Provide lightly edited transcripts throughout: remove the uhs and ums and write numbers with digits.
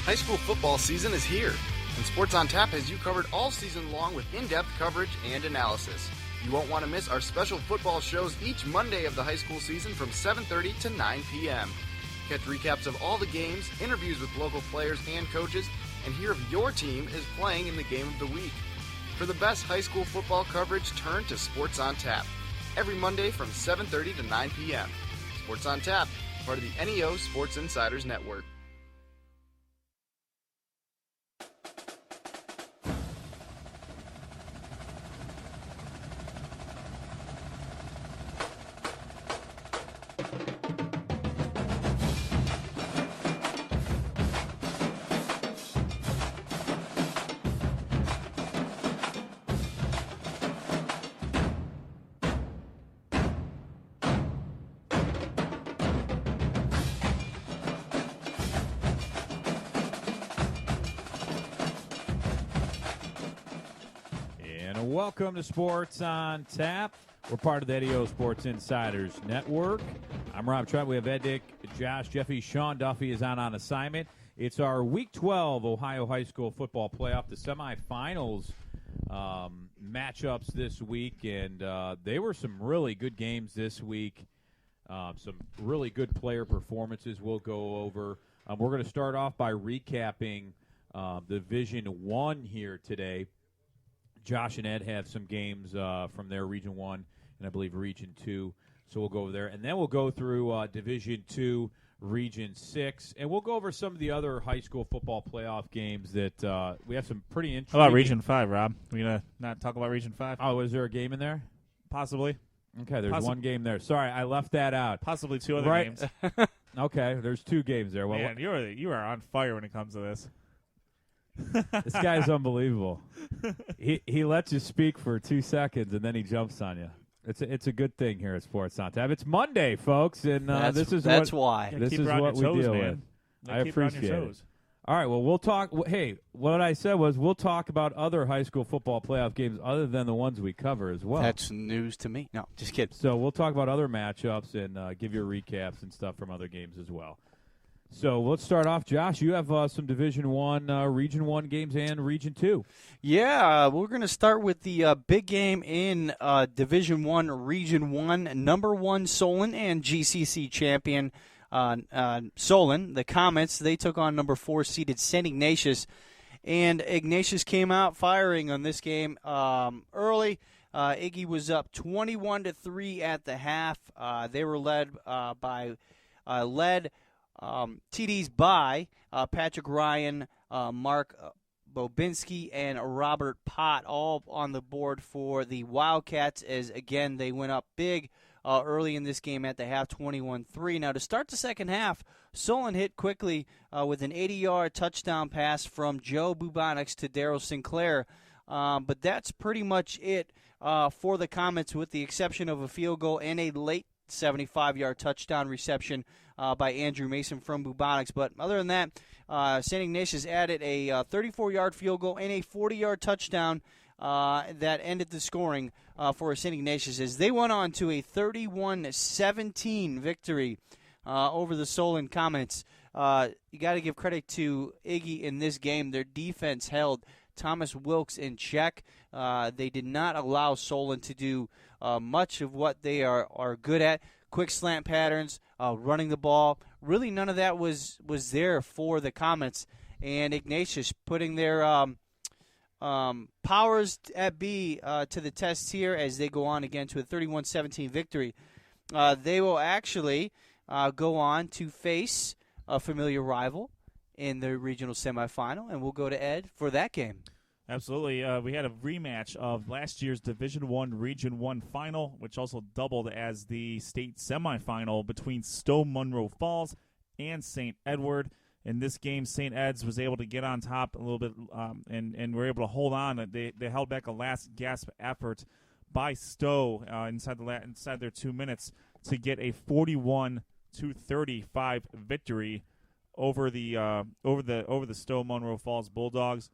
High school football season is here, and Sports on Tap has you covered all season long with in-depth coverage and analysis. You won't want to miss our special football shows each Monday of the high school season from 7:30 to 9 p.m. Catch recaps of all the games, interviews with local players and coaches, and hear if your team is playing in the game of the week. For the best high school football coverage, turn to Sports on Tap. Every Monday from 7:30 to 9 p.m. Sports on Tap, part of the NEO Sports Insiders Network. Welcome to Sports on Tap. We're part of the NEO Sports Insiders Network. I'm Rob Trent. We have Ed Dick, Josh, Jeffy, Sean Duffy is on assignment. It's our Week 12 Ohio High School football playoff, the semifinals matchups this week, and they were some really good games this week. Some really good player performances we'll go over. We're going to start off by recapping Division 1 here today. Josh and Ed have some games from their Region 1 and I believe Region 2, so we'll go over there. And then we'll go through Division 2, Region 6, and we'll go over some of the other high school football playoff games that we have some pretty interesting. How about Region 5, Rob? We going to not talk about Region 5? Oh, is there a game in there? Possibly. Okay, there's one game there. Sorry, I left that out. Possibly two other games. Okay, there's two games there. Well, Man, you are on fire when it comes to this. This guy's unbelievable. He lets you speak for 2 seconds and then he jumps on you. It's a good thing here at Sports on Tap. It's Monday, folks, and this is why we deal with. I appreciate it. All right, well, we'll talk. Hey, what I said was we'll talk about other high school football playoff games other than the ones we cover as well. That's news to me. No, just kidding. So we'll talk about other matchups and give you recaps and stuff from other games as well. So let's start off. Josh, you have some Division 1, Region 1 games and Region 2. Yeah, we're going to start with the big game in Division 1, Region 1. Number 1 Solon and GCC champion Solon. The Comets, they took on number 4 seeded St Ignatius. And Ignatius came out firing on this game early. Iggy was up 21-3 at the half. They were led TDs by Patrick Ryan, Mark Bobinski, and Robert Pott, all on the board for the Wildcats, as, again, they went up big early in this game at the half, 21-3. Now, to start the second half, Solon hit quickly with an 80-yard touchdown pass from Joe Bubonics to Darryl Sinclair. But that's pretty much it for the Comets, with the exception of a field goal and a late 75-yard touchdown reception by Andrew Mason from Bubonics. But other than that, St. Ignatius added a 34-yard field goal and a 40-yard touchdown that ended the scoring for St. Ignatius, as they went on to a 31-17 victory over the Solon Comets. You got to give credit to Iggy in this game. Their defense held Thomas Wilkes in check. They did not allow Solon to do much of what they are good at. Quick slant patterns, running the ball. Really none of that was there for the Comets. And Ignatius putting their powers at B to the test here as they go on again to a 31-17 victory. They will actually go on to face a familiar rival in the regional semifinal, and we'll go to Ed for that game. Absolutely. We had a rematch of last year's Division 1 Region 1 final, which also doubled as the state semifinal between Stow Monroe Falls and St. Edward. In this game, St. Ed's was able to get on top a little bit and were able to hold on. They held back a last gasp effort by Stow inside their 2 minutes to get a 41-35 victory over the Stow Monroe Falls Bulldogs.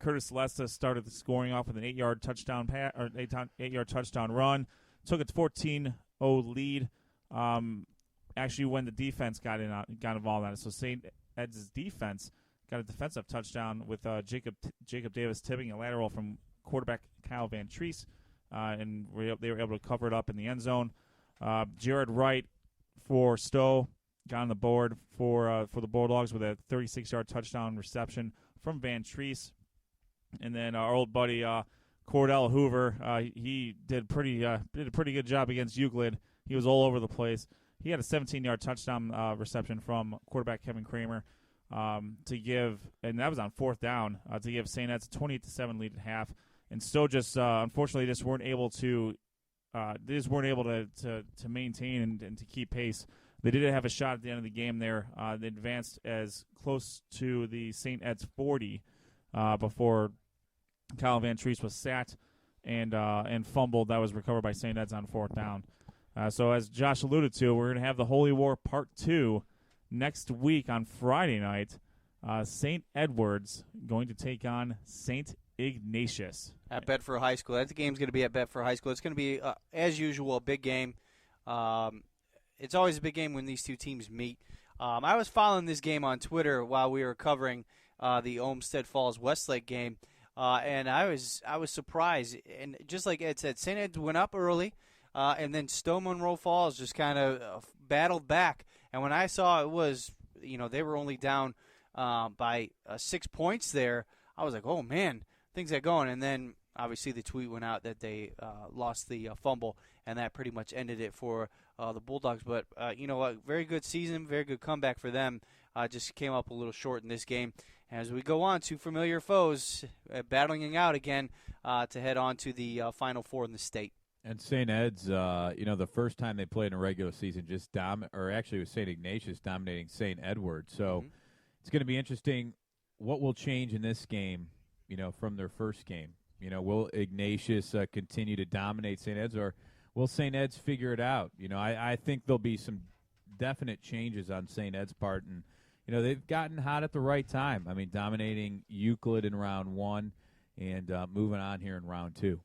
Curtis Lessa started the scoring off with an 8-yard touchdown touchdown run. Took a 14-0 lead. Actually, when the defense got involved in it, so St. Ed's defense got a defensive touchdown with Jacob Davis tipping a lateral from quarterback Kyle Van Treese, and they were able to cover it up in the end zone. Jared Wright for Stow got on the board for the Bulldogs with a 36-yard touchdown reception from Van Treese. And then our old buddy Cordell Hoover, he did a pretty good job against Euclid. He was all over the place. He had a 17-yard touchdown reception from quarterback Kevin Kramer to give, and that was on fourth down, to give St. Ed's a 28-7 lead at half. And Stowe just unfortunately just weren't able to maintain and to keep pace. They did have a shot at the end of the game there. They advanced as close to the St. Ed's 40 before Kyle Van Treese was sacked and fumbled. That was recovered by St. Ed's on fourth down. So as Josh alluded to, we're going to have the Holy War Part 2 next week on Friday night. St. Edward's going to take on St. Ignatius. At Bedford High School. That game's going to be at Bedford High School. It's going to be, as usual, a big game. It's always a big game when these two teams meet. I was following this game on Twitter while we were covering the Olmsted Falls Westlake game, and I was surprised. And just like Ed said, St. Ed's went up early, and then Stowe Monroe Falls just kind of battled back. And when I saw it was, they were only down by 6 points there, I was like, oh, man, things are going. And then, obviously, the tweet went out that they lost the fumble, and that pretty much ended it for the Bulldogs. But, you know what, very good season, very good comeback for them. Just came up a little short in this game. As we go on to familiar foes, battling out again to head on to the Final Four in the state. And St. Ed's, the first time they played in a regular season, actually it was St. Ignatius dominating St. Edward. So it's going to be interesting what will change in this game, from their first game. Will Ignatius continue to dominate St. Ed's, or will St. Ed's figure it out? I think there'll be some definite changes on St. Ed's part, and they've gotten hot at the right time. I mean, dominating Euclid in round 1 and moving on here in round 2.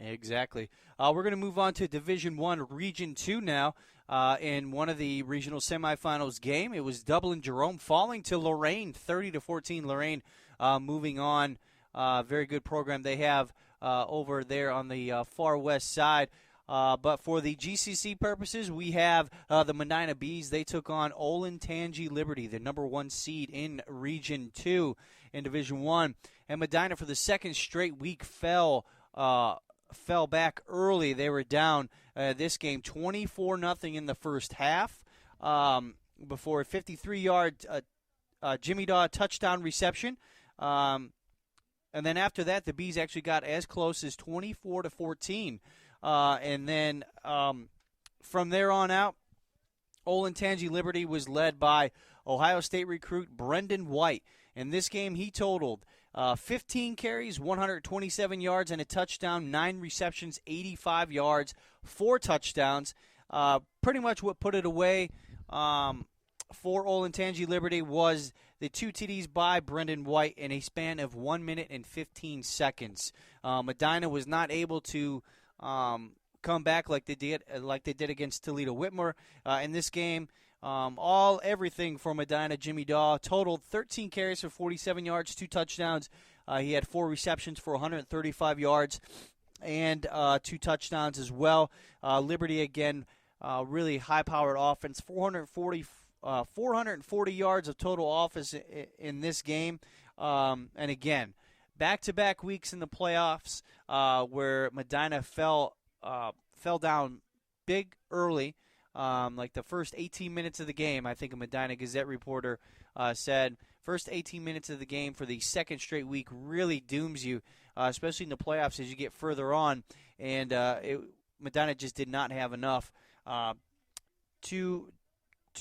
Exactly. We're going to move on to Division I, Region 2 now. In one of the regional semifinals game, it was Dublin Jerome falling to Lorraine, 30-14. Lorraine moving on. Very good program they have over there on the far west side. But for the GCC purposes, we have the Medina Bees. They took on Olentangy Liberty, the number 1 seed in Region 2 in Division 1. And Medina, for the second straight week, fell back early. They were down this game 24-0 in the first half before a 53-yard Jimmy Daw touchdown reception. And then after that, the Bees actually got as close as 24-14. And then from there on out, Olentangy Liberty was led by Ohio State recruit Brendan White. In this game, he totaled 15 carries, 127 yards, and a touchdown, 9 receptions, 85 yards, 4 touchdowns. Pretty much what put it away for Olentangy Liberty was the 2 TDs by Brendan White in a span of 1 minute and 15 seconds. Medina was not able to come back like they did against Toledo Whitmer in this game. Everything for Medina. Jimmy Daw totaled 13 carries for 47 yards, 2 touchdowns. He had 4 receptions for 135 yards and 2 touchdowns as well. Liberty, again, really high-powered offense, 440 yards of total offense in this game. And again, back-to-back weeks in the playoffs where Medina fell down big early. Like the first 18 minutes of the game, I think a Medina Gazette reporter said, first 18 minutes of the game for the second straight week really dooms you, especially in the playoffs as you get further on. And Medina just did not have enough to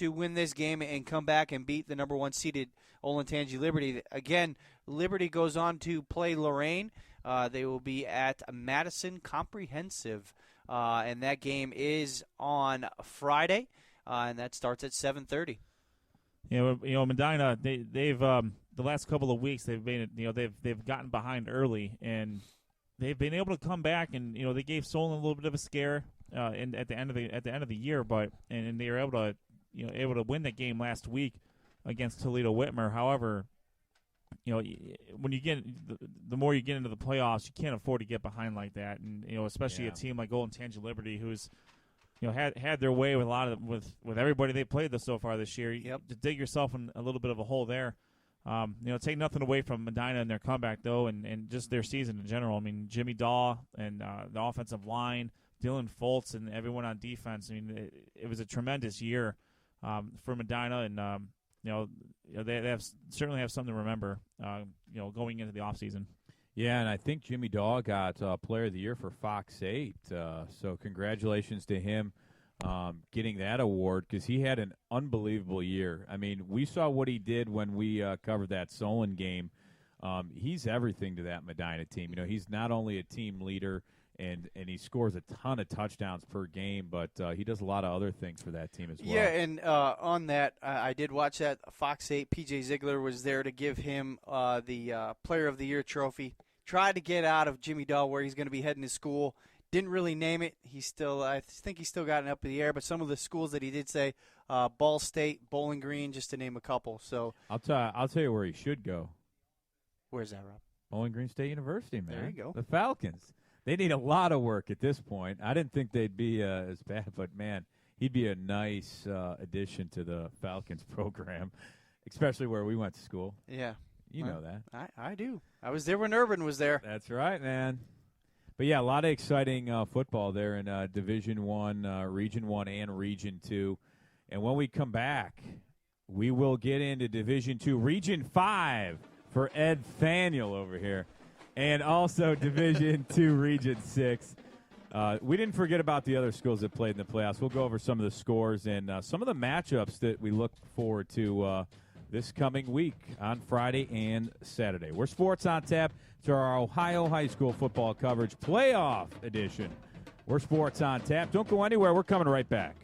win this game and come back and beat the number 1 seeded Olentangy Liberty. Again, Liberty goes on to play Lorraine. They will be at Madison Comprehensive. And that game is on Friday, and that starts at 7:30. Medina, they've the last couple of weeks they've gotten behind early, and they've been able to come back, and they gave Solon a little bit of a scare at the end of the year, but they were able to win that game last week against Toledo Whitmer. However, when you get the more you get into the playoffs, you can't afford to get behind like that, and especially a team like Golden Tangier Liberty, who's had their way with a lot of with everybody they played so far this year. Yep. To dig yourself in a little bit of a hole there. Take nothing away from Medina and their comeback though, and just their season in general. I mean, Jimmy Daw and the offensive line, Dylan Foltz, and everyone on defense. I mean, it was a tremendous year for Medina, and they certainly have something to remember. Going into the offseason. Yeah, and I think Jimmy Daw got Player of the Year for Fox 8. So congratulations to him getting that award because he had an unbelievable year. I mean, we saw what he did when we covered that Solon game. He's everything to that Medina team. He's not only a team leader and he scores a ton of touchdowns per game, but he does a lot of other things for that team as well. Yeah, and on that, I did watch that Fox 8. P.J. Ziegler was there to give him the Player of the Year trophy. Tried to get out of Jimmy Daw where he's going to be heading to school. Didn't really name it. I think he's still got it up in the air. But some of the schools that he did say, Ball State, Bowling Green, just to name a couple. So I'll tell you where he should go. Where's that, Rob? Bowling Green State University, man. There you go. The Falcons. They need a lot of work at this point. I didn't think they'd be as bad, but man, he'd be a nice addition to the Falcons program, especially where we went to school. Yeah. You know that. I do. I was there when Urban was there. That's right, man. But, yeah, a lot of exciting football there in Division I, Region I, and Region II. And when we come back, we will get into Division II, Region 5 for Ed Faniel over here, and also Division II, Region 6. We didn't forget about the other schools that played in the playoffs. We'll go over some of the scores and some of the matchups that we look forward to this coming week on Friday and Saturday. We're Sports on Tap. It's our Ohio High School football coverage playoff edition. We're Sports on Tap. Don't go anywhere. We're coming right back.